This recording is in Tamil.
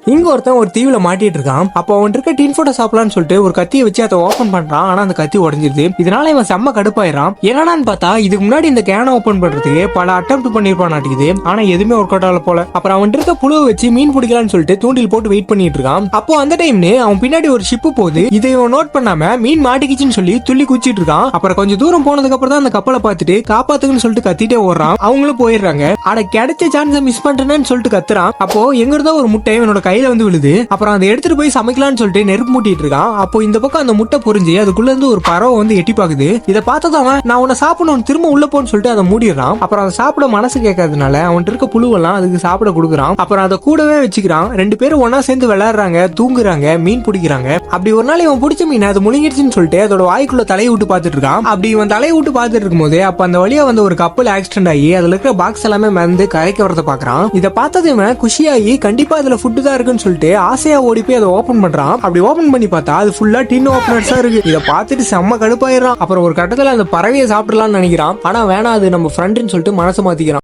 இங்க ஒருத்தன் ஒரு தீவுல மாட்டிட்டு இருக்கான். அப்போ அவன் இருக்க டீன் போட்டோ சாப்பிடலான்னு சொல்லிட்டு ஒரு கத்தியை வச்சு அதை ஓபன் பண்றான். ஆனா அந்த கத்தி உடஞ்சிருது. இதனால இவன் செம்ம கடுப்பாயிரான். என்னடான்னு பார்த்தா இதுக்கு முன்னாடி இந்த கேனை ஓபன் பண்றதுக்கு பல அட்டெம்ப்ட் பண்ணிருப்பான் நாட்டிக்குது. ஆனா எதுவுமே ஒர்க் அவுட் ஆகல போல. அப்புறம் அவன் இருக்க புழுவை வச்சு மீன் பிடிக்கலான்னு சொல்லிட்டு தூண்டில் போட்டு வெயிட் பண்ணிட்டு இருக்கான். அப்போ அந்த டைம்ல அவன் பின்னாடி ஒரு ஷிப் போகுது. இதை இவன் நோட் பண்ணாம மீன் மாட்டிக்கிச்சுன்னு சொல்லி துள்ளி குச்சிட்டு இருக்கான். அப்புறம் கொஞ்சம் தூரம் போனதுக்கு அப்புறம் தான் அந்த கப்பலை பார்த்துட்டு காப்பாத்துக்குன்னு சொல்லிட்டு கத்திட்டே ஓடுறான். அவங்களும் போயிடுறாங்க. அட கிடைச்ச சான்ஸை மிஸ் பண்றேன்னு சொல்லிட்டு கத்துறான். அப்போ எங்க இருந்தா ஒரு முட்டை இவனோட கையில வந்து விழுது. அப்புறம் அதை எடுத்துட்டு போய் சமைக்கலாம்னு சொல்லிட்டு நெருப்பு மூட்டிட்டு இருக்கான். அப்போ இந்த பக்கம் அந்த முட்டை புரிஞ்சு அதுக்குள்ள இருந்து ஒரு பறவை வந்து எட்டி பாக்குது. இதை பார்த்ததான் நான் உன்னை சாப்பிடணும் திரும்ப உள்ள போன்னு சொல்லிட்டு அதை மூடிடுறான். அப்புறம் அதை சாப்பிட மனசு கேட்காதனால அவன்கிட்ட இருக்க புழுவெல்லாம் அதுக்கு சாப்பிட கொடுக்குறான். அப்புறம் அதை கூடவே வச்சுக்கிறான். ரெண்டு பேரும் ஒன்னா சேர்ந்து விளையாடுறாங்க, தூங்குறாங்க, மீன் பிடிக்கிறாங்க. அப்படி ஒரு நாள் இவன் பிடிச்ச மீன் அது முழுங்கிடுச்சுன்னு சொல்லிட்டு அதோட வாய்க்குள்ள தலையை விட்டு பார்த்துட்டு இருக்கான். அப்படி இவன் தலையை விட்டு பார்த்துட்டு இருக்கும்போது அப்ப அந்த வழியா வந்து ஒரு கப்பல் ஆக்சிடென்ட் ஆகி அதுல இருக்கிற பாக்ஸ் எல்லாமே மறந்து கரைக்க வரத பாக்குறான். இதை பார்த்தது இவன் குஷியாகி கண்டிப்பா இதுல ஃபுட்டு தான் இருக்குன்னு சொல்லிட்டு ஆசையா ஓடி போய் அதை ஓபன் பண்றான். அப்படி ஓபன் பண்ணி பார்த்தா அது ஃபுல்லா டின் ஓபனர்ஸா இருக்கு. இதை பார்த்துட்டு செம்ம கடுப்பாயிரான். அப்புறம் ஒரு கட்டத்துல அந்த பறவையை சாப்பிடலாம்னு நினைக்கிறான். ஆனா வேணா அது நம்ம ஃப்ரெண்டுன்னு சொல்லிட்டு மனசை மாத்திக்கிறான்.